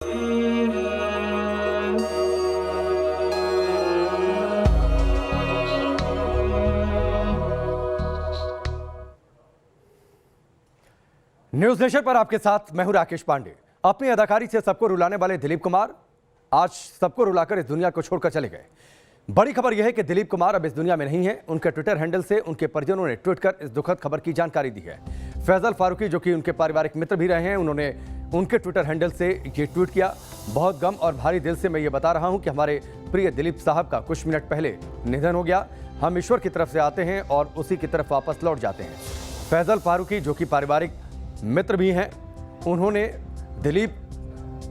News nation पर आपके साथ मैं हूं राकेश पांडे। अपनी अदाकारी से सबको रुलाने वाले दिलीप कुमार आज सबको रुलाकर इस दुनिया को छोड़कर चले गए। बड़ी खबर यह है कि दिलीप कुमार अब इस दुनिया में नहीं है। उनके ट्विटर हैंडल से उनके परिजनों ने ट्वीट कर इस दुखद खबर की जानकारी दी है। फैजल फारूकी, जो कि उनके पारिवारिक मित्र भी रहे हैं, उन्होंने उनके ट्विटर हैंडल से ये ट्वीट किया। बहुत गम और भारी दिल से मैं ये बता रहा हूं कि हमारे प्रिय दिलीप साहब का कुछ मिनट पहले निधन हो गया। हम ईश्वर की तरफ से आते हैं और उसी की तरफ वापस लौट जाते हैं। फैजल फारूकी, जो कि पारिवारिक मित्र भी हैं, उन्होंने दिलीप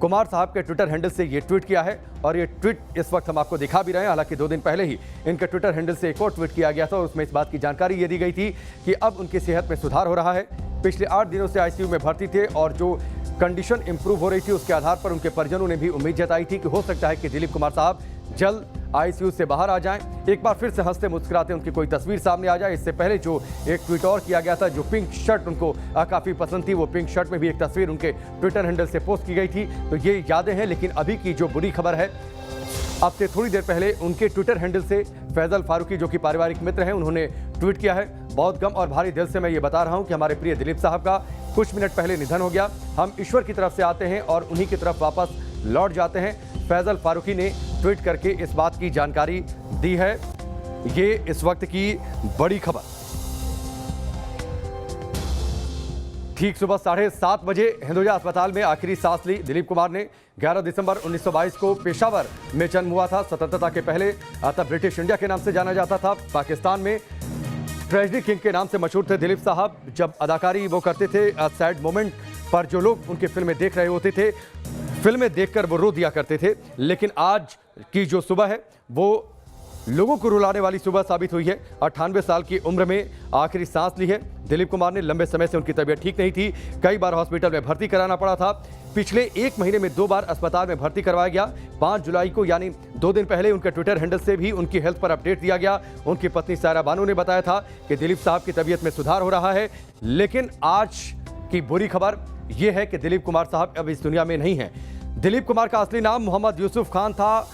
कुमार साहब के ट्विटर हैंडल से ये ट्वीट किया है और ये ट्वीट इस वक्त हम आपको दिखा भी रहे हैं। हालांकि 2 दिन पहले ही इनके ट्विटर हैंडल से एक और ट्वीट किया गया था और उसमें इस बात की जानकारी ये दी गई थी कि अब उनकी सेहत में सुधार हो रहा है। पिछले 8 दिनों से आईसीयू में भर्ती थे और जो कंडीशन इंप्रूव हो रही थी उसके आधार पर उनके परिजनों ने भी उम्मीद जताई थी कि हो सकता है कि दिलीप कुमार साहब जल्द आईसीयू से बाहर आ जाएं। एक बार फिर से हंसते मुस्कुराते उनकी कोई तस्वीर सामने आ जाए। इससे पहले जो एक ट्वीट और किया गया था, जो पिंक शर्ट उनको काफ़ी पसंद थी, वो पिंक शर्ट में भी एक तस्वीर उनके ट्विटर हैंडल से पोस्ट की गई थी। तो ये यादें हैं। लेकिन अभी की जो बुरी खबर है, अब से थोड़ी देर पहले उनके ट्विटर हैंडल से फैजल फारूकी, जो कि पारिवारिक मित्र हैं, उन्होंने ट्वीट किया है। बहुत गम और भारी दिल से मैं ये बता रहा हूँ कि हमारे प्रिय दिलीप साहब का कुछ मिनट पहले निधन हो गया। हम ईश्वर की तरफ से आते हैं और उन्हीं की तरफ वापस लौट जाते हैं। फैजल फारूकी ने ट्वीट करके इस बात की जानकारी दी है। ये इस वक्त की बड़ी खबर। ठीक सुबह 7:30 बजे हिंदुजा अस्पताल में आखिरी सांस ली दिलीप कुमार ने। 11 दिसंबर 1922 को पेशावर में जन्म हुआ था। स्वतंत्रता के पहले तब ब्रिटिश इंडिया के नाम से जाना जाता था। पाकिस्तान में ट्रेजेडी किंग के नाम से मशहूर थे दिलीप साहब। जब अदाकारी वो करते थे, सैड मोमेंट पर जो लोग उनकी फिल्में देख रहे होते थे, फिल्में देखकर वो रो दिया करते थे। लेकिन आज की जो सुबह है वो लोगों को रुलाने वाली सुबह साबित हुई है। 98 साल की उम्र में आखिरी सांस ली है दिलीप कुमार ने। लंबे समय से उनकी तबीयत ठीक नहीं थी, कई बार हॉस्पिटल में भर्ती कराना पड़ा था। पिछले 1 महीने में 2 बार अस्पताल में भर्ती करवाया गया। 5 जुलाई को, यानी 2 दिन पहले, उनके ट्विटर हैंडल से भी उनकी हेल्थ पर अपडेट दिया गया। उनकी पत्नी सायरा बानो ने बताया था कि दिलीप साहब की तबीयत में सुधार हो रहा है। लेकिन आज की बुरी खबर यह है कि दिलीप कुमार साहब अब इस दुनिया में नहीं हैं। दिलीप कुमार का असली नाम मोहम्मद यूसुफ खान था।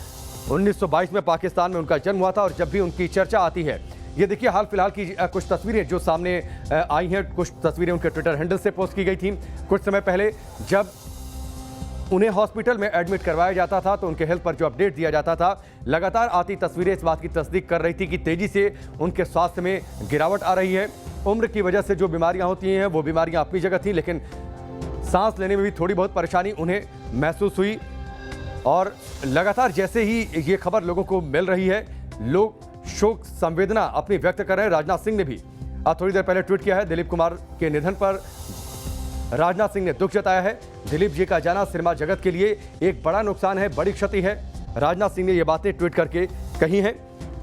1922 में पाकिस्तान में उनका जन्म हुआ था और जब भी उनकी चर्चा आती है, ये देखिए हाल फिलहाल की कुछ तस्वीरें जो सामने आई हैं। कुछ तस्वीरें उनके ट्विटर हैंडल से पोस्ट की गई थी। कुछ समय पहले जब उन्हें हॉस्पिटल में एडमिट करवाया जाता था तो उनके हेल्थ पर जो अपडेट दिया जाता था, लगातार आती तस्वीरें इस बात की तस्दीक कर रही थी कि तेजी से उनके स्वास्थ्य में गिरावट आ रही है। उम्र की वजह से जो बीमारियां होती हैं वो बीमारियां अपनी जगह थी, लेकिन सांस लेने में भी थोड़ी बहुत परेशानी उन्हें महसूस हुई। और लगातार जैसे ही ये खबर लोगों को मिल रही है, लोग शोक संवेदना अपनी व्यक्त कर रहे हैं। राजनाथ सिंह ने भी थोड़ी देर पहले ट्वीट किया है। दिलीप कुमार के निधन पर राजनाथ सिंह ने दुख जताया है। दिलीप जी का जाना सिनेमा जगत के लिए एक बड़ा नुकसान है, बड़ी क्षति है। राजनाथ सिंह ने ये बातें ट्वीट करके कही हैं।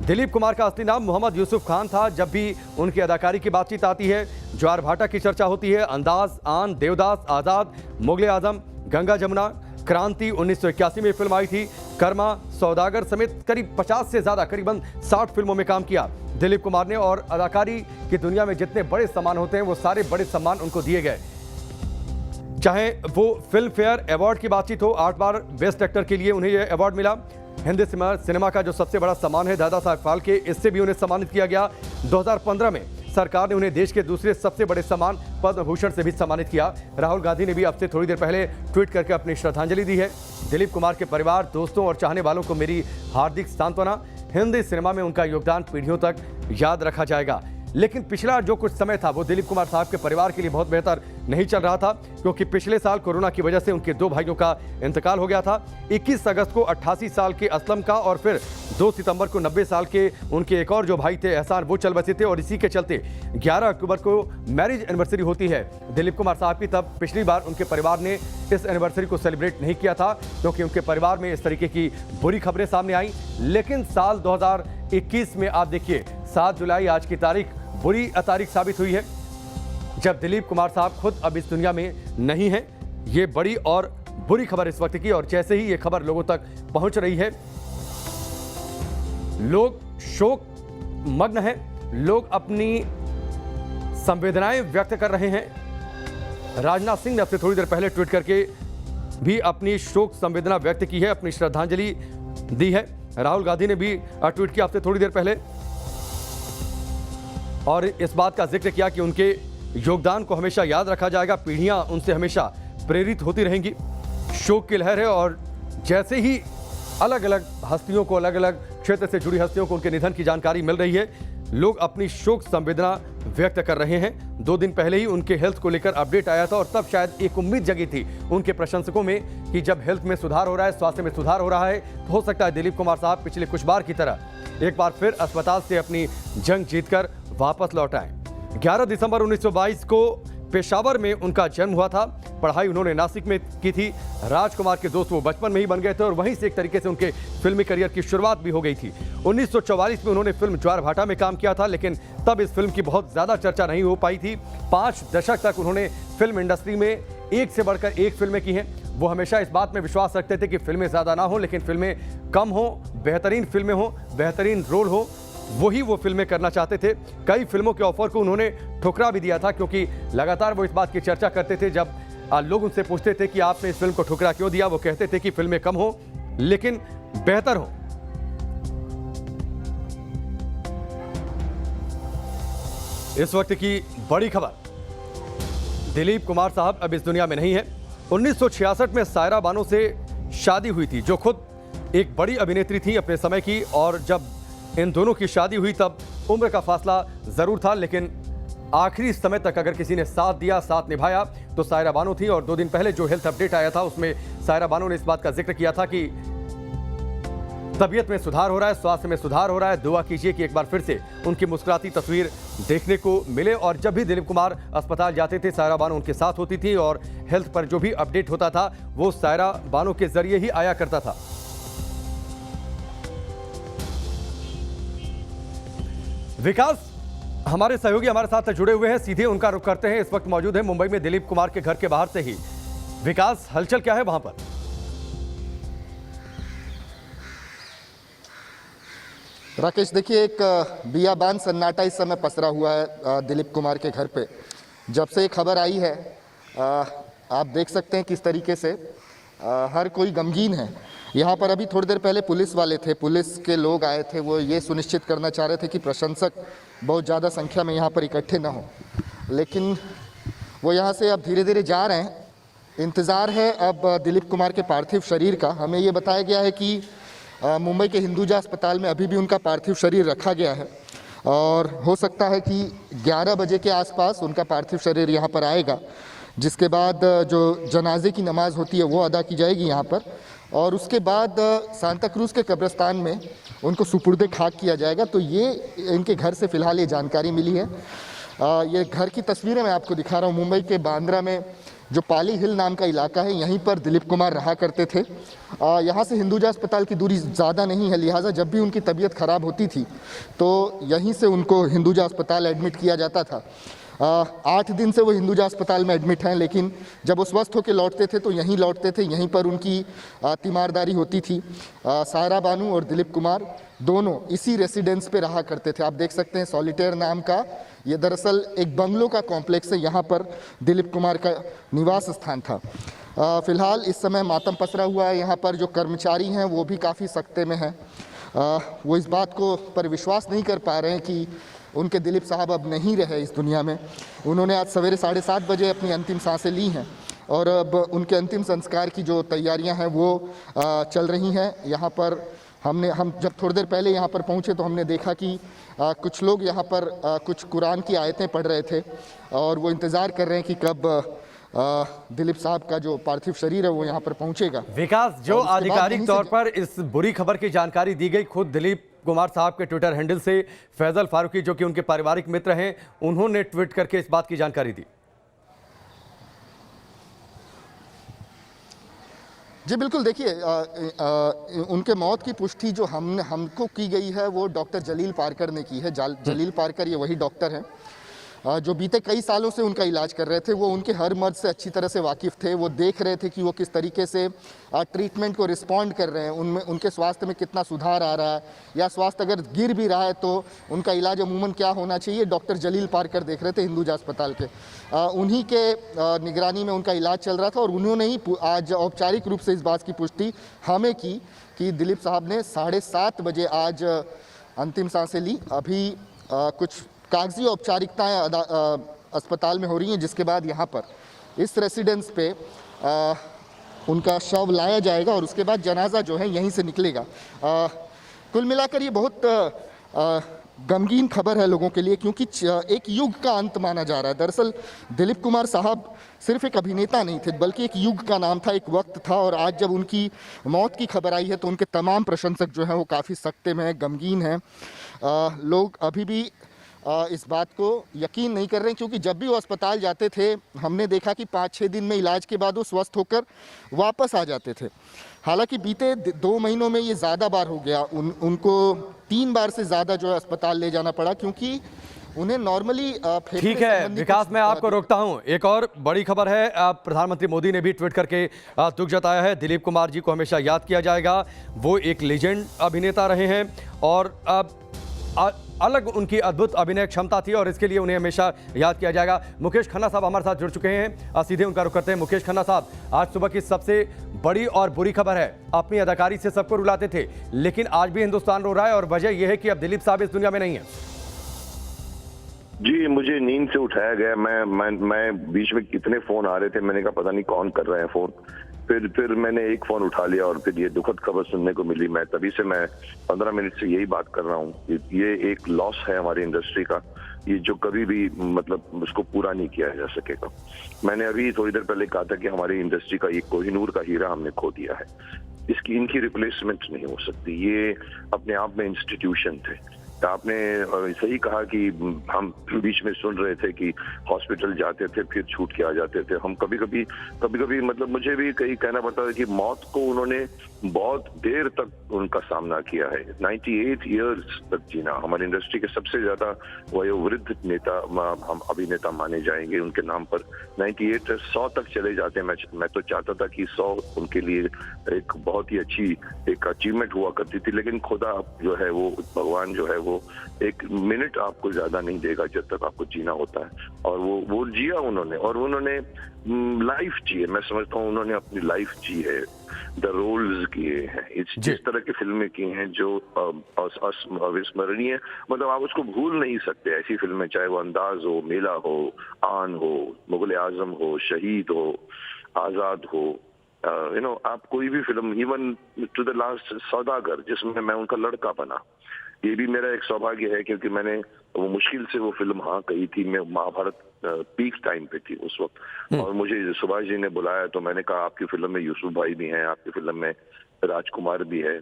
दिलीप कुमार का असली नाम मोहम्मद यूसुफ खान था। जब भी उनकी अदाकारी की बातचीत आती है, ज्वार भाटा की चर्चा होती है, अंदाज, आन, देवदास, आज़ाद, मुगले आजम, गंगा जमुना, क्रांति 1981 में फिल्म आई थी, कर्मा, सौदागर समेत करीब 50 से ज़्यादा, करीबन 60 फिल्मों में काम किया दिलीप कुमार ने। और अदाकारी की दुनिया में जितने बड़े सम्मान होते हैं वो सारे बड़े सम्मान उनको दिए गए। चाहे वो फिल्म फेयर अवार्ड की बातचीत हो, 8 बार बेस्ट एक्टर के लिए उन्हें यह अवार्ड मिला। हिंदी सिनेमा का जो सबसे बड़ा सम्मान है दादा साहब फाल्के, इससे भी उन्हें सम्मानित किया गया। 2015 में सरकार ने उन्हें देश के दूसरे सबसे बड़े सम्मान पद्म भूषण से भी सम्मानित किया। राहुल गांधी ने भी अब से थोड़ी देर पहले ट्वीट करके अपनी श्रद्धांजलि दी है। दिलीप कुमार के परिवार, दोस्तों और चाहने वालों को मेरी हार्दिक सांत्वना। हिंदी सिनेमा में उनका योगदान पीढ़ियों तक याद रखा जाएगा। लेकिन पिछला जो कुछ समय था वो दिलीप कुमार साहब के परिवार के लिए बहुत बेहतर नहीं चल रहा था, क्योंकि पिछले साल कोरोना की वजह से उनके 2 भाइयों का इंतकाल हो गया था। 21 अगस्त को 88 साल के असलम का और फिर 2 सितंबर को 90 साल के उनके एक और जो भाई थे एहसान, वो चल बसे थे। और इसी के चलते 11 अक्टूबर को मैरिज एनिवर्सरी होती है दिलीप कुमार साहब की। तब पिछली बार उनके परिवार ने इस एनिवर्सरी को सेलिब्रेट नहीं किया था, क्योंकि उनके परिवार में इस तरीके की बुरी खबरें सामने आई। लेकिन साल 2021 में आप देखिए, 7 जुलाई आज की तारीख बुरी तारीख साबित हुई है, जब दिलीप कुमार साहब खुद अब इस दुनिया में नहीं हैं। ये बड़ी और बुरी खबर इस वक्त की। और जैसे ही ये खबर लोगों तक पहुंच रही है, लोग शोक मग्न हैं, लोग अपनी संवेदनाएं व्यक्त कर रहे हैं। राजनाथ सिंह ने अब से थोड़ी देर पहले ट्वीट करके भी अपनी शोक संवेदना व्यक्त की है, अपनी श्रद्धांजलि दी है। राहुल गांधी ने भी ट्वीट किया आपसे थोड़ी देर पहले और इस बात का जिक्र किया कि उनके योगदान को हमेशा याद रखा जाएगा, पीढ़ियां उनसे हमेशा प्रेरित होती रहेंगी। शोक की लहर है और जैसे ही अलग अलग हस्तियों को, अलग अलग क्षेत्र से जुड़ी हस्तियों को उनके निधन की जानकारी मिल रही है, लोग अपनी शोक संवेदना व्यक्त कर रहे हैं। 2 दिन पहले ही उनके हेल्थ को लेकर अपडेट आया था और तब शायद एक उम्मीद जगी थी उनके प्रशंसकों में कि जब हेल्थ में सुधार हो रहा है, स्वास्थ्य में सुधार हो रहा है, तो हो सकता है दिलीप कुमार साहब पिछले कुछ बार की तरह एक बार फिर अस्पताल से अपनी जंग जीतकर वापस लौट आए। 11 दिसंबर 1922 को पेशावर में उनका जन्म हुआ था। पढ़ाई उन्होंने नासिक में की थी। राजकुमार के दोस्त वो बचपन में ही बन गए थे और वहीं से एक तरीके से उनके फिल्मी करियर की शुरुआत भी हो गई थी। 1944 में उन्होंने फिल्म ज्वार-भाटा में काम किया था, लेकिन तब इस फिल्म की बहुत ज़्यादा चर्चा नहीं हो पाई थी। 5 दशक तक उन्होंने फिल्म इंडस्ट्री में एक से बढ़कर एक फिल्में की हैं। वो हमेशा इस बात में विश्वास रखते थे कि फिल्में ज़्यादा ना हो, लेकिन फिल्में कम हो, बेहतरीन फिल्में हो, बेहतरीन रोल हो, वही वो फिल्में करना चाहते थे। कई फिल्मों के ऑफर को उन्होंने ठुकरा भी दिया था, क्योंकि लगातार वो इस बात की चर्चा करते थे। जब लोग उनसे पूछते थे कि आपने इस फिल्म को ठुकरा क्यों दिया, वो कहते थे कि फिल्में कम हो लेकिन बेहतर हो। इस वक्त की बड़ी खबर, दिलीप कुमार साहब अब इस दुनिया में नहीं है। 1966 में सायरा बानो से शादी हुई थी, जो खुद एक बड़ी अभिनेत्री थी अपने समय की, और जब इन दोनों की शादी हुई तब उम्र का फासला जरूर था, लेकिन आखिरी समय तक अगर किसी ने साथ दिया, साथ निभाया, तो सायरा बानो थी। और 2 दिन पहले जो हेल्थ अपडेट आया था उसमें सायरा बानो ने इस बात का जिक्र किया था कि तबीयत में सुधार हो रहा है, स्वास्थ्य में सुधार हो रहा है, दुआ कीजिए कि एक बार फिर से उनकी मुस्कुराती तस्वीर देखने को मिले। और जब भी दिलीप कुमार अस्पताल जाते थे, सायरा बानो उनके साथ होती थी और हेल्थ पर जो भी अपडेट होता था वो सायरा बानो के जरिए ही आया करता था। विकास हमारे सहयोगी हमारे साथ जुड़े हुए हैं, सीधे उनका रुख करते हैं। इस वक्त मौजूद है मुंबई में दिलीप कुमार के घर के बाहर से ही। विकास, हलचल क्या है वहां पर? राकेश, देखिए, एक बियाबान सन्नाटा इस समय पसरा हुआ है दिलीप कुमार के घर पे। जब से ये खबर आई है, आप देख सकते हैं किस तरीके से हर कोई गमगीन है। यहाँ पर अभी थोड़ी देर पहले पुलिस वाले थे, पुलिस के लोग आए थे, वो ये सुनिश्चित करना चाह रहे थे कि प्रशंसक बहुत ज़्यादा संख्या में यहाँ पर इकट्ठे ना हो, लेकिन वो यहाँ से अब धीरे धीरे जा रहे हैं। इंतज़ार है अब दिलीप कुमार के पार्थिव शरीर का। हमें ये बताया गया है कि मुंबई के हिंदुजा अस्पताल में अभी भी उनका पार्थिव शरीर रखा गया है और हो सकता है कि 11 बजे के आसपास उनका पार्थिव शरीर यहाँ पर आएगा, जिसके बाद जो जनाजे की नमाज़ होती है वो अदा की जाएगी यहाँ पर, और उसके बाद सांता क्रूज़ के कब्रिस्तान में उनको सुपुर्दे खाक किया जाएगा। तो ये इनके घर से फ़िलहाल ये जानकारी मिली है। ये घर की तस्वीरें मैं आपको दिखा रहा हूँ। मुंबई के बांद्रा में जो पाली हिल नाम का इलाका है, यहीं पर दिलीप कुमार रहा करते थे। यहाँ से हिंदुजा अस्पताल की दूरी ज़्यादा नहीं है, लिहाजा जब भी उनकी तबीयत ख़राब होती थी तो यहीं से उनको हिंदुजा अस्पताल एडमिट किया जाता था। 8 दिन से वो हिंदुजा अस्पताल में एडमिट हैं, लेकिन जब वो स्वस्थ होकर लौटते थे तो यहीं लौटते थे, यहीं पर उनकी तीमारदारी होती थी। सायरा बानो और दिलीप कुमार दोनों इसी रेसिडेंस पे रहा करते थे। आप देख सकते हैं सॉलिटेयर नाम का ये दरअसल एक बंगलों का कॉम्प्लेक्स है, यहाँ पर दिलीप कुमार का निवास स्थान था। फ़िलहाल इस समय मातम पसरा हुआ है। यहाँ पर जो कर्मचारी हैं वो भी काफ़ी सख्ते में हैं। वो इस बात को पर विश्वास नहीं कर पा रहे हैं कि उनके दिलीप साहब अब नहीं रहे इस दुनिया में। उन्होंने आज सवेरे 7:30 बजे अपनी अंतिम सांसें ली हैं और अब उनके अंतिम संस्कार की जो तैयारियां हैं वो चल रही हैं। यहाँ पर हम जब थोड़ी देर पहले यहाँ पर पहुँचे तो हमने देखा कि कुछ लोग यहाँ पर कुछ कुरान की आयतें पढ़ रहे थे और वो इंतज़ार कर रहे हैं कि कब दिलीप साहब का जो पार्थिव शरीर है वो यहाँ पर पहुँचेगा। विकास, जो आधिकारिक तौर पर इस बुरी खबर की जानकारी दी गई खुद दिलीप कुमार साहब के ट्विटर हैंडल से, फैजल फारूकी जो कि उनके पारिवारिक मित्र हैं, उन्होंने ट्वीट करके इस बात की जानकारी दी। जी बिल्कुल, देखिए, उनके मौत की पुष्टि जो हमको की गई है वो डॉक्टर जलील पारकर ने की है। जलील पारकर ये वही डॉक्टर हैं जो बीते कई सालों से उनका इलाज कर रहे थे, वो उनके हर मर्ज से अच्छी तरह से वाकिफ़ थे। वो देख रहे थे कि वो किस तरीके से ट्रीटमेंट को रिस्पॉन्ड कर रहे हैं, उनमें उनके स्वास्थ्य में कितना सुधार आ रहा है, या स्वास्थ्य अगर गिर भी रहा है तो उनका इलाज अमूमन क्या होना चाहिए। डॉक्टर जलील पारकर देख रहे थे हिंदुजा अस्पताल के, उन्हीं के निगरानी में उनका इलाज चल रहा था। और उन्होंने ही आज औपचारिक रूप से इस बात की पुष्टि हमें की कि दिलीप साहब ने 7:30 बजे आज अंतिम सांसें ली। अभी कुछ कागजी औपचारिकताएं अस्पताल में हो रही हैं, जिसके बाद यहाँ पर इस रेसिडेंस पे उनका शव लाया जाएगा और उसके बाद जनाजा जो है यहीं से निकलेगा। कुल मिलाकर ये बहुत गमगीन खबर है लोगों के लिए, क्योंकि एक युग का अंत माना जा रहा है। दरअसल दिलीप कुमार साहब सिर्फ एक अभिनेता नहीं थे, बल्कि एक युग का नाम था, एक वक्त था। और आज जब उनकी मौत की खबर आई है तो उनके तमाम प्रशंसक जो हैं वो काफ़ी सख्ते में हैं, गमगीन हैं। लोग अभी भी इस बात को यकीन नहीं कर रहे हैं, क्योंकि जब भी वो अस्पताल जाते थे हमने देखा कि 5-6 दिन में इलाज के बाद वो स्वस्थ होकर वापस आ जाते थे। हालांकि बीते 2 महीनों में ये ज़्यादा बार हो गया, उनको 3 बार से ज़्यादा जो है अस्पताल ले जाना पड़ा, क्योंकि उन्हें नॉर्मली ठीक है विकास, मैं आपको रोकता हूं। एक और बड़ी खबर है, प्रधानमंत्री मोदी ने भी ट्वीट करके दुख जताया है। दिलीप कुमार जी को हमेशा याद किया जाएगा, वो एक लेजेंड अभिनेता रहे हैं और अलग उनकी अद्भुत अभिनय क्षमता थी और इसके लिए उन्हें हमेशा याद किया जाएगा। मुकेश खन्ना साहब हमारे साथ जुड़ चुके हैं, सीधे उनका रुख करते हैं। मुकेश खन्ना साहब, आज सुबह की सबसे बड़ी और बुरी खबर है, अपनी अदाकारी से सबको रुलाते थे, लेकिन आज भी हिंदुस्तान रो रहा है और वजह यह है कि अब दिलीप साहब इस दुनिया में नहीं है। जी, मुझे नींद से उठाया गया। मैं बीच में कितने फोन आ रहे थे, मैंने कहा पता नहीं कौन कर रहे हैं फोन। फिर मैंने एक फोन उठा लिया और फिर ये दुखद खबर सुनने को मिली। मैं तभी से 15 मिनट से यही बात कर रहा हूँ। ये एक लॉस है हमारी इंडस्ट्री का, ये जो कभी भी मतलब उसको पूरा नहीं किया जा सकेगा। मैंने अभी थोड़ी देर पहले कहा था कि हमारी इंडस्ट्री का एक कोहिनूर का हीरा हमने खो दिया है। इनकी रिप्लेसमेंट नहीं हो सकती। ये अपने आप में इंस्टीट्यूशन थे। आपने सही कहा कि हम बीच में सुन रहे थे कि हॉस्पिटल जाते थे फिर छूट के आ जाते थे। हम कभी कभी मतलब मुझे भी कहीं कहना पड़ता है कि मौत को उन्होंने बहुत देर तक उनका सामना किया है। 98 इयर्स तक जीना, हमारी इंडस्ट्री के सबसे ज्यादा वयोवृद्ध नेता हम अभिनेता माने जाएंगे उनके नाम पर। 98 से 100 तक चले जाते हैं। मैं तो चाहता था कि 100 उनके लिए एक बहुत ही अच्छी एक अचीवमेंट हुआ करती थी, लेकिन खुदा जो है वो, भगवान जो है वो एक मिनट आपको ज्यादा नहीं देगा जब तक आपको जीना होता है। और वो जिया उन्होंने, और उन्होंने लाइफ जी है। मैं समझता हूँ उन्होंने अपनी लाइफ जी है, द रोल्स किए हैं, जिस तरह की फिल्में की हैं जो अविस्मरणीय, मतलब आप उसको भूल नहीं सकते। ऐसी फिल्में, चाहे वो अंदाज हो, मेला हो, आन हो, मुगल आजम हो, शहीद हो, आजाद हो, आप कोई भी film, even to the last Saudagar जिसमें मैं उनका लड़का बना, ये भी मेरा एक सौभाग्य है, क्योंकि मैंने वो मुश्किल से वो फिल्म हाँ कही थी। मैं महाभारत पीक टाइम पे थी उस वक्त, और मुझे सुभाष जी ने बुलाया तो मैंने कहा आपकी फिल्म में यूसुफ भाई भी हैं, आपकी फिल्म में राजकुमार भी है,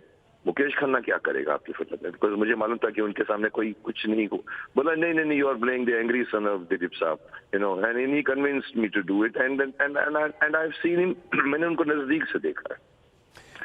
मुकेश खन्ना क्या करेगा आपकी फिल्म में? बिकॉज मुझे मालूम था कि उनके सामने कोई कुछ नहीं हो। बोला नहीं, you are playing the angry son of Dilip Sahab, and he convinced me to do it, and I have seen him. मैंने उनको नजदीक से देखा है।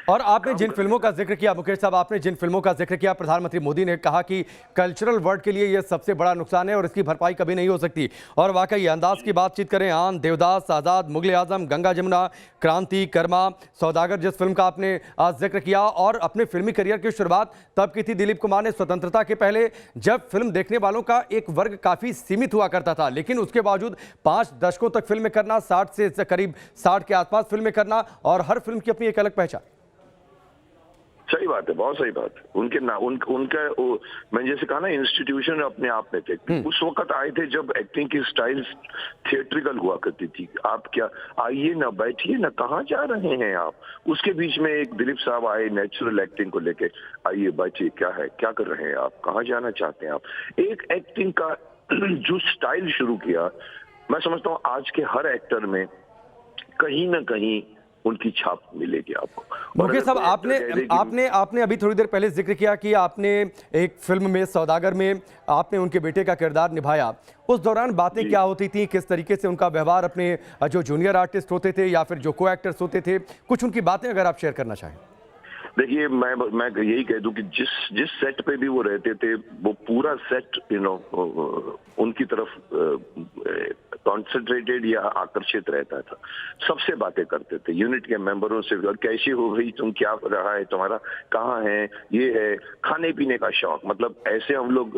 और आपने जिन फिल्मों का जिक्र किया मुकेश साहब, आपने जिन फिल्मों का जिक्र किया, प्रधानमंत्री मोदी ने कहा कि कल्चरल वर्ल्ड के लिए यह सबसे बड़ा नुकसान है और इसकी भरपाई कभी नहीं हो सकती। और वाकई अंदाज की बातचीत करें, आन, देवदास, आजाद, मुगल आजम, गंगा जमुना, क्रांति, कर्मा, सौदागर जिस फिल्म का आपने आज जिक्र किया, और अपने फिल्मी करियर की शुरुआत तब की थी दिलीप कुमार ने स्वतंत्रता के पहले, जब फिल्म देखने वालों का एक वर्ग काफी सीमित हुआ करता था, लेकिन उसके बावजूद 5 दशकों तक फिल्में करना, 60 से करीब 60 के आसपास फिल्में करना, और हर फिल्म की अपनी एक अलग पहचान। सही बात है, बहुत सही बात है। उनका मैंने जैसे कहा ना, इंस्टीट्यूशन अपने आप में थे। उस वक्त आए थे जब एक्टिंग की स्टाइल थिएट्रिकल हुआ करती थी। आप क्या, आइए ना, बैठिए ना, कहाँ जा रहे हैं आप? उसके बीच में एक दिलीप साहब आए नेचुरल एक्टिंग को लेके, आइए बैठिए, क्या है, क्या कर रहे हैं आप, कहाँ जाना चाहते हैं आप? एक एक्टिंग का जो स्टाइल शुरू किया, मैं समझता हूँ आज के हर एक्टर में कहीं ना कहीं उनकी छाप मिलेगी आपको। मुकेश साहब, आपने अभी थोड़ी देर पहले जिक्र किया कि आपने एक फिल्म में, सौदागर में, आपने उनके बेटे का किरदार निभाया। उस दौरान बातें क्या होती थी, किस तरीके से उनका व्यवहार अपने जो जूनियर आर्टिस्ट होते थे या फिर जो को एक्टर्स होते थे, कुछ उनकी बातें अगर आप शेयर करना चाहें। देखिए मैं यही कह दूं कि जिस सेट पे भी वो रहते थे वो पूरा सेट उनकी तरफ कॉन्सेंट्रेटेड या आकर्षित रहता था। सबसे बातें करते थे यूनिट के मेंबरों से, और कैसी हो गई, तुम क्या रहा है तुम्हारा, कहाँ है, ये है, खाने पीने का शौक। मतलब ऐसे हम लोग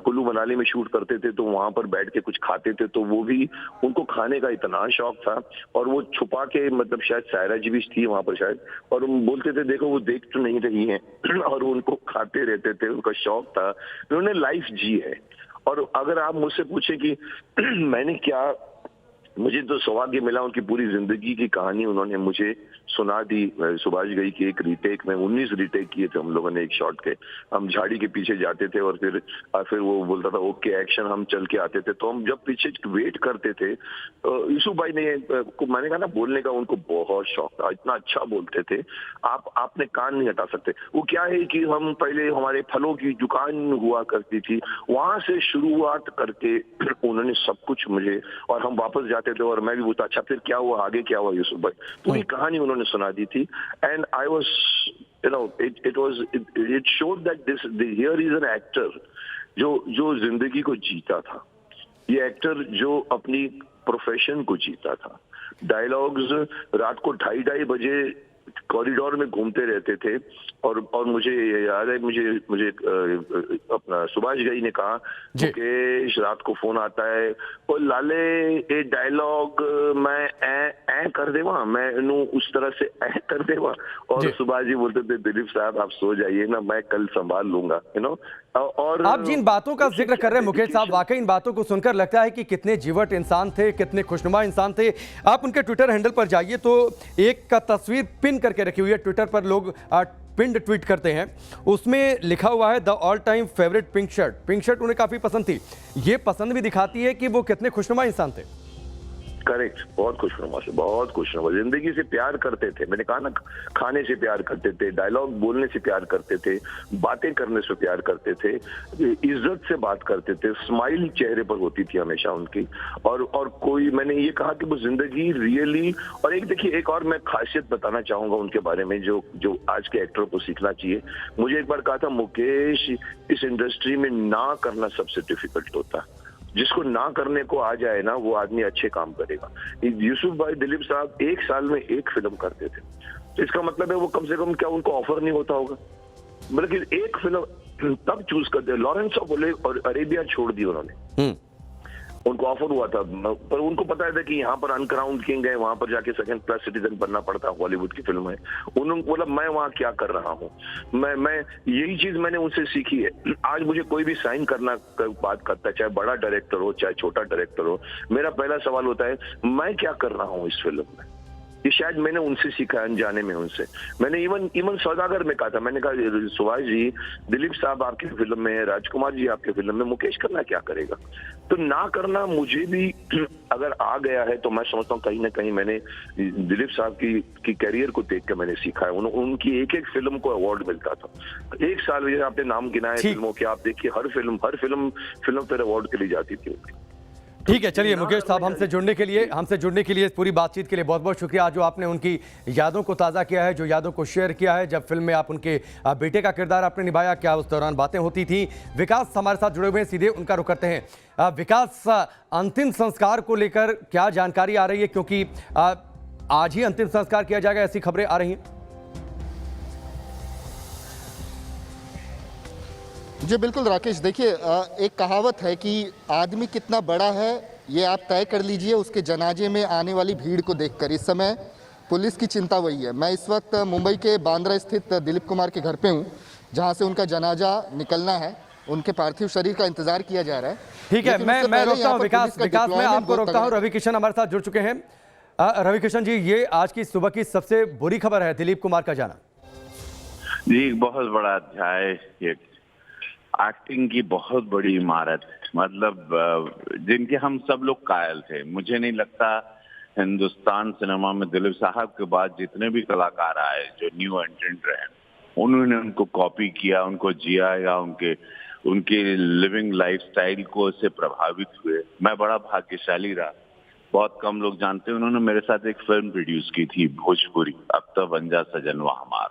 कुल्लू मनाली में शूट करते थे तो वहां पर बैठ के कुछ खाते थे, तो वो भी उनको खाने का इतना शौक था। और वो छुपा के, मतलब शायद सायरा जी भी थी वहां पर शायद, और वो बोलते थे देखो वो देख तो नहीं रही हैं और उनको खाते रहते थे, उनका शौक था। उन्होंने लाइफ जी है। और अगर आप मुझसे पूछे कि मैंने क्या, मुझे तो सौभाग्य मिला उनकी पूरी जिंदगी की कहानी उन्होंने मुझे सुना दी। सुभाष घई की एक रीटेक में 19 रीटेक किए थे हम लोगों ने एक शॉट के। हम झाड़ी के पीछे जाते थे और फिर वो बोलता था ओके एक्शन, हम चल के आते थे। तो हम जब पीछे वेट करते थे, यूसुफ भाई ने मैंने कहा ना, बोलने का उनको बहुत शौक था, इतना अच्छा बोलते थे, आपने कान नहीं हटा सकते। वो क्या है कि हम पहले, हमारे फलों की दुकान हुआ करती थी, वहां से शुरुआत करके उन्होंने सब कुछ मुझे, और हम वापस जाते थे और मैं भी पूछता अच्छा फिर क्या हुआ, आगे क्या हुआ यूसुफ भाई, पूरी कहानी उन्होंने सुना दी थी। And I was it showed that here is an actor जो जिंदगी को जीता था। ये एक्टर जो अपनी प्रोफेशन को जीता था। डायलॉग्स रात को 2:30 बजे कॉरिडोर में घूमते रहते थे। और मुझे याद है, मुझे अपना सुभाष घई ने कहा मुकेश रात को फोन आता है, ओ लाले ये डायलॉग मैं ऐ कर देवा, मैं उस तरह से ऐ कर देवा। और सुभाष जी बोलते थे दिलीप साहब आप सो जाइए ना, मैं कल संभाल लूंगा, और आप जिन बातों का जिक्र कर रहे हैं मुकेश साहब, वाकई इन बातों को सुनकर लगता है कि कितने जीवट इंसान थे, कितने खुशनुमा इंसान थे। आप उनके ट्विटर हैंडल पर जाइए तो एक का तस्वीर पिन करके रखी हुई है। ट्विटर पर लोग पिंड ट्वीट करते हैं, उसमें लिखा हुआ है the all time favourite pink shirt. Pink shirt उन्हें काफी पसंद थी। ये पसंद भी दिखाती है कि वो कितने खुशनुमा इंसान थे। करेक्ट, बहुत खुशनुमा से, बहुत खुशनुमा, जिंदगी से प्यार करते थे। मैंने कहा ना, खाने से प्यार करते थे, डायलॉग बोलने से प्यार करते थे, बातें करने से प्यार करते थे, इज्जत से बात करते थे, स्माइल चेहरे पर होती थी हमेशा उनकी। और कोई, मैंने ये कहा कि वो जिंदगी रियली। और एक देखिए, एक और मैं खासियत बताना चाहूंगा उनके बारे में जो आज के एक्टर को सीखना चाहिए। मुझे एक बार कहा था मुकेश, इस इंडस्ट्री में ना करना सबसे डिफिकल्ट होता है। जिसको ना करने को आ जाए ना, वो आदमी अच्छे काम करेगा। यूसुफ भाई, दिलीप साहब 1 साल में 1 फिल्म करते थे, तो इसका मतलब है वो कम से कम, क्या उनको ऑफर नहीं होता होगा, बल्कि 1 फिल्म तब चूज करते। लॉरेंस ऑफ अरेबिया छोड़ दी उन्होंने, उनको ऑफर हुआ था, पर उनको पता था कि यहाँ पर अनक्राउंड किंग है, वहां पर जाके सेकंड क्लास सिटीजन बनना पड़ता, हॉलीवुड की फिल्म है। उन्होंने बोला मैं वहां क्या कर रहा हूँ, मैं यही चीज मैंने उनसे सीखी है। आज मुझे कोई भी साइन करना बात करता है, चाहे बड़ा डायरेक्टर हो चाहे छोटा डायरेक्टर हो, मेरा पहला सवाल होता है मैं क्या कर रहा हूँ इस फिल्म में। ये शायद मैंने उनसे सीखा, अनजाने में उनसे। मैंने इवन सौदागर में कहा था, मैंने कहा सुभाष जी, दिलीप साहब आपकी फिल्म में है, राजकुमार जी आपके फिल्म में, मुकेश करना क्या करेगा। तो ना करना मुझे भी अगर आ गया है तो मैं समझता हूँ कहीं ना कहीं मैंने दिलीप साहब की कैरियर को देख कर मैंने सीखा है। उनकी एक एक फिल्म को अवार्ड मिलता था। 1 साल में आपने नाम गिनाए फिल्मों के, आप देखिए हर फिल्म पर अवार्ड के लिए जाती थी उनकी। ठीक है, चलिए मुकेश साहब, हमसे जुड़ने के लिए इस पूरी बातचीत के लिए बहुत बहुत शुक्रिया। जो आपने उनकी यादों को ताज़ा किया है, जो यादों को शेयर किया है, जब फिल्म में आप उनके बेटे का किरदार आपने निभाया, क्या उस दौरान बातें होती थी। विकास हमारे साथ जुड़े हुए हैं, सीधे उनका रुख करते हैं। विकास, अंतिम संस्कार को लेकर क्या जानकारी आ रही है, क्योंकि आज ही अंतिम संस्कार किया जाएगा, ऐसी खबरें आ रही हैं। जी बिल्कुल राकेश, देखिए एक कहावत है कि आदमी कितना बड़ा है ये आप तय कर लीजिए उसके जनाजे में आने वाली भीड़ को देखकर। इस समय पुलिस की चिंता वही है। मैं इस वक्त मुंबई के बांद्रा स्थित दिलीप कुमार के घर पे हूँ, जहाँ से उनका जनाजा निकलना है, उनके पार्थिव शरीर का इंतजार किया जा रहा है। ठीक है, मैं रोकता हूँ विकास, मैं आपको रोकता हूँ। रवि किशन हमारे साथ जुड़ चुके हैं। रवि किशन जी, ये आज की सुबह की सबसे बुरी खबर है, दिलीप कुमार का जाना। जी, बहुत बड़ा अध्याय, एक्टिंग की बहुत बड़ी इमारत, मतलब जिनके हम सब लोग कायल थे। मुझे नहीं लगता हिंदुस्तान सिनेमा में दिलीप साहब के बाद जितने भी कलाकार आए जो न्यू एंट्रेंट रहे, उन्होंने उनको कॉपी किया, उनको जिया या उनके लिविंग लाइफस्टाइल को से प्रभावित हुए। मैं बड़ा भाग्यशाली रहा बहुत कम लोग जानते हैं, उन्होंने मेरे साथ एक फिल्म प्रोड्यूस की थी भोजपुरी, अब तो बन जा सजनवा हमार,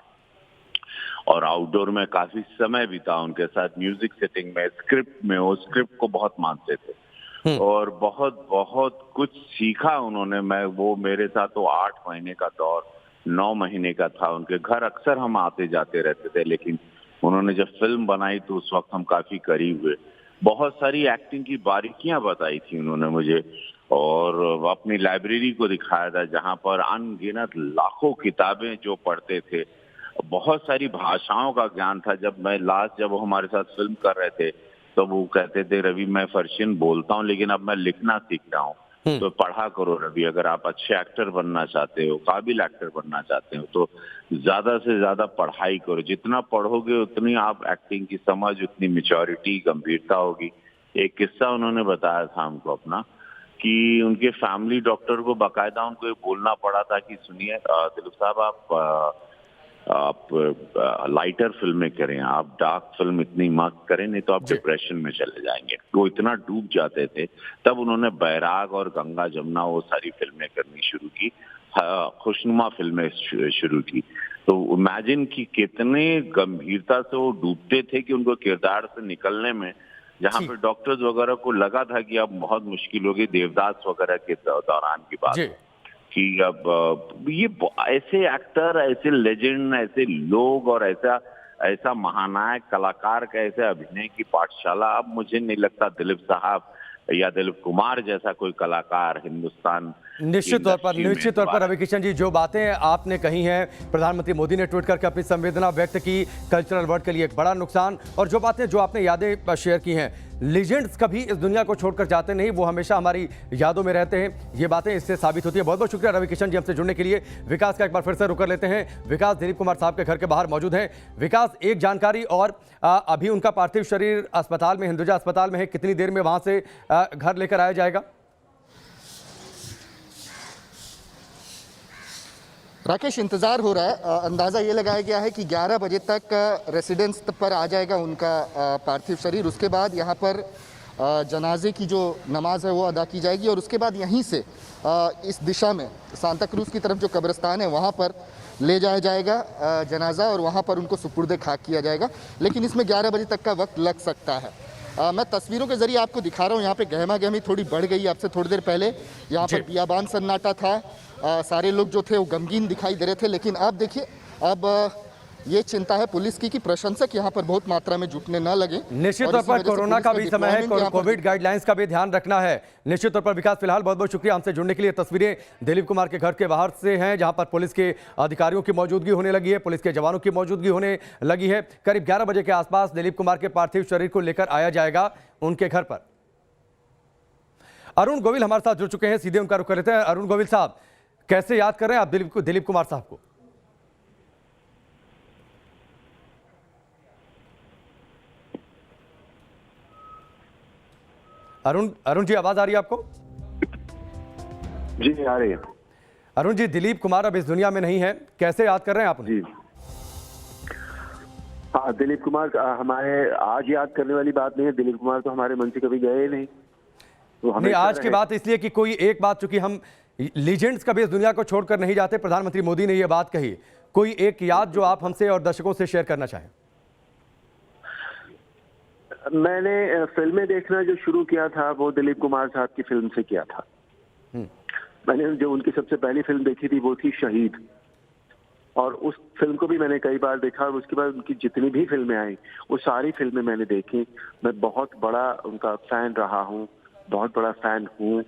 और आउटडोर में काफी समय बीता उनके साथ, म्यूजिक सेटिंग में, स्क्रिप्ट में, वो स्क्रिप्ट को बहुत मानते थे और बहुत बहुत कुछ सीखा उन्होंने। वो मेरे साथ तो 8 महीने का दौर, 9 महीने का था। उनके घर अक्सर हम आते जाते रहते थे, लेकिन उन्होंने जब फिल्म बनाई तो उस वक्त हम काफी करीब हुए। बहुत सारी एक्टिंग की बारीकियां बताई थी उन्होंने मुझे, और अपनी लाइब्रेरी को दिखाया था जहां पर अनगिनत लाखों किताबें जो पढ़ते थे, बहुत सारी भाषाओं का ज्ञान था। जब वो हमारे साथ फिल्म कर रहे थे तो वो कहते थे, रवि मैं पर्शियन बोलता हूँ लेकिन अब मैं लिखना सीख रहा हूँ, तो पढ़ा करो रवि, अगर आप अच्छे एक्टर बनना चाहते हो, काबिल एक्टर बनना चाहते हो तो ज्यादा से ज्यादा पढ़ाई करो, जितना पढ़ोगे उतनी आप एक्टिंग की समझ, उतनी मैच्योरिटी, गंभीरता होगी। एक किस्सा उन्होंने बताया था हमको अपना, कि उनके फैमिली डॉक्टर को बाकायदा उनको ये बोलना पड़ा था कि सुनिए दिलीप साहब, आप लाइटर फिल्में करें, आप डार्क फिल्म इतनी मत करें, नहीं तो आप डिप्रेशन में चले जाएंगे। वो इतना डूब जाते थे। तब उन्होंने बैराग और गंगा जमुना वो सारी फिल्में करनी शुरू की, खुशनुमा फिल्में शुरू की। तो इमेजिन कि कितने गंभीरता से वो डूबते थे कि उनको किरदार से निकलने में, जहाँ पे डॉक्टर्स वगैरह को लगा था कि अब बहुत मुश्किल होगी, देवदास वगैरह के दौरान की बात कि अब ये ऐसे एक्टर, ऐसे लेजेंड, ऐसे लोग और ऐसा महानायक कलाकार का ऐसे अभिनय की पाठशाला, अब मुझे नहीं लगता दिलीप साहब या दिलीप कुमार जैसा कोई कलाकार हिंदुस्तान। निश्चित तौर पर रवि किशन जी, जो बातें आपने कही हैं, प्रधानमंत्री मोदी ने ट्वीट करके अपनी संवेदना व्यक्त की, कल्चरल वर्ल्ड के लिए एक बड़ा नुकसान, और जो बातें, जो आपने यादें शेयर की हैं, लीजेंड्स कभी इस दुनिया को छोड़कर जाते नहीं, वो हमेशा हमारी यादों में रहते हैं, ये बातें इससे साबित होती है। बहुत बहुत शुक्रिया रवि किशन जी हमसे जुड़ने के लिए। विकास का एक बार फिर से रुक कर लेते हैं। विकास दिलीप कुमार साहब के घर के बाहर मौजूद हैं। विकास, एक जानकारी और, अभी उनका पार्थिव शरीर अस्पताल में, हिंदुजा अस्पताल में है, कितनी देर में वहां से घर लेकर आया जाएगा? राकेश, इंतज़ार हो रहा है। अंदाज़ा ये लगाया गया है कि 11 बजे तक रेसिडेंस पर आ जाएगा उनका पार्थिव शरीर। उसके बाद यहाँ पर जनाजे की जो नमाज है वो अदा की जाएगी, और उसके बाद यहीं से इस दिशा में सांता क्रूज की तरफ जो कब्रिस्तान है वहाँ पर ले जाया जाएगा जनाजा, और वहाँ पर उनको सुपुर्द खाक किया जाएगा। लेकिन इसमें 11 बजे तक का वक्त लग सकता है। मैं तस्वीरों के जरिए आपको दिखा रहा हूँ, यहाँ पे गहमा गहमी थोड़ी बढ़ गई। आपसे थोड़ी देर पहले यहाँ पर बियाबान सन्नाटा था, सारे लोग जो थे वो गमगीन दिखाई दे रहे थे। लेकिन अब देखिए, अब ये चिंता है पुलिस की कि प्रशंसक यहाँ पर बहुत मात्रा में जुटने न लगे। निश्चित तौर पर कोरोना का भी समय है, कोविड गाइडलाइंस का भी ध्यान रखना है। निश्चित तौर पर विकास, फिलहाल बहुत बहुत शुक्रिया हमसे जुड़ने के लिए। तस्वीरें दिलीप कुमार के घर के बाहर से हैं, जहां पर पुलिस के अधिकारियों की मौजूदगी होने लगी है, पुलिस के जवानों की मौजूदगी होने लगी है। करीब 11 बजे के आसपास दिलीप कुमार के पार्थिव शरीर को लेकर आया जाएगा उनके घर पर। अरुण गोविल हमारे साथ जुड़ चुके हैं, सीधे उनका रुख कर लेते हैं। अरुण गोविल साहब, कैसे याद कर रहे हैं आप दिलीप कुमार साहब को? अरुण जी, आवाज आ रही है आपको? जी आ रही है। अरुण जी, दिलीप कुमार अब इस दुनिया में नहीं है, कैसे याद कर रहे हैं आप उन्हें? जी हाँ, दिलीप कुमार हमारे आज याद करने वाली बात नहीं है। दिलीप कुमार तो हमारे मन से कभी गए ही नहीं। तो नहीं, आज की बात इसलिए कि कोई एक बात, चूंकि हम लीजेंड्स कभी इस दुनिया को छोड़कर नहीं जाते, प्रधानमंत्री मोदी ने यह बात कही, कोई एक याद जो आप हमसे और दर्शकों से शेयर करना चाहें? मैंने फिल्में देखना जो शुरू किया था वो दिलीप कुमार साहब की फिल्म से किया था। मैंने जो उनकी सबसे पहली फिल्म देखी थी वो थी शहीद, और उस फिल्म को भी मैंने कई बार देखा, और उसके बाद उनकी जितनी भी फिल्में आई वो सारी फिल्में मैंने देखी। मैं बहुत बड़ा उनका फैन रहा हूँ, बहुत बड़ा फैन हूँ।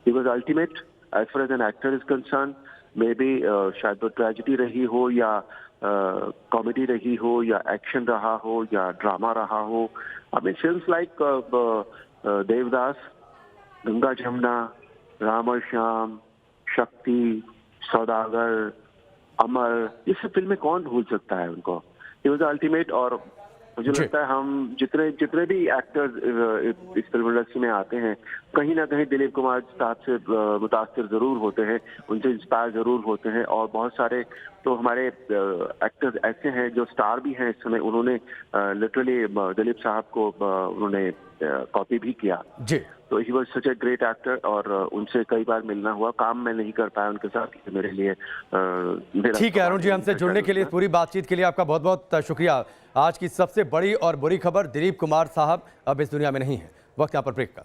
He was ultimate as far as an actor is concern. Maybe शायद वो ट्रेजेडी रही हो, या कॉमेडी रही हो, या एक्शन रहा हो, या ड्रामा रहा हो। I mean, films like Devdas, Ganga Jamuna, Ram और श्याम, शक्ति, सौदागर, अमर, ये सब फिल्में कौन भूल सकता है उनको। It was ultimate। और मुझे लगता है हम जितने भी एक्टर्स इस फिल्म इंडस्ट्री में आते हैं, कहीं ना कहीं दिलीप कुमार साहब से मुतासिर जरूर होते हैं, उनसे इंस्पायर जरूर होते हैं। और बहुत सारे तो हमारे एक्टर्स ऐसे हैं जो स्टार भी हैं इस समय, उन्होंने लिटरली दिलीप साहब को उन्होंने कॉपी भी किया। जी। तो he was such a great actor और उनसे कई बार मिलना हुआ। काम मैं नहीं कर पाया उनके साथ, ये मेरे लिए मेरा ठीक है अरुण जी, हमसे जुड़ने के लिए, पूरी बातचीत के लिए आपका बहुत बहुत शुक्रिया। आज की सबसे बड़ी और बुरी खबर, दिलीप कुमार साहब अब इस दुनिया में नहीं है। वक्त यहाँ पर ब्रेक का।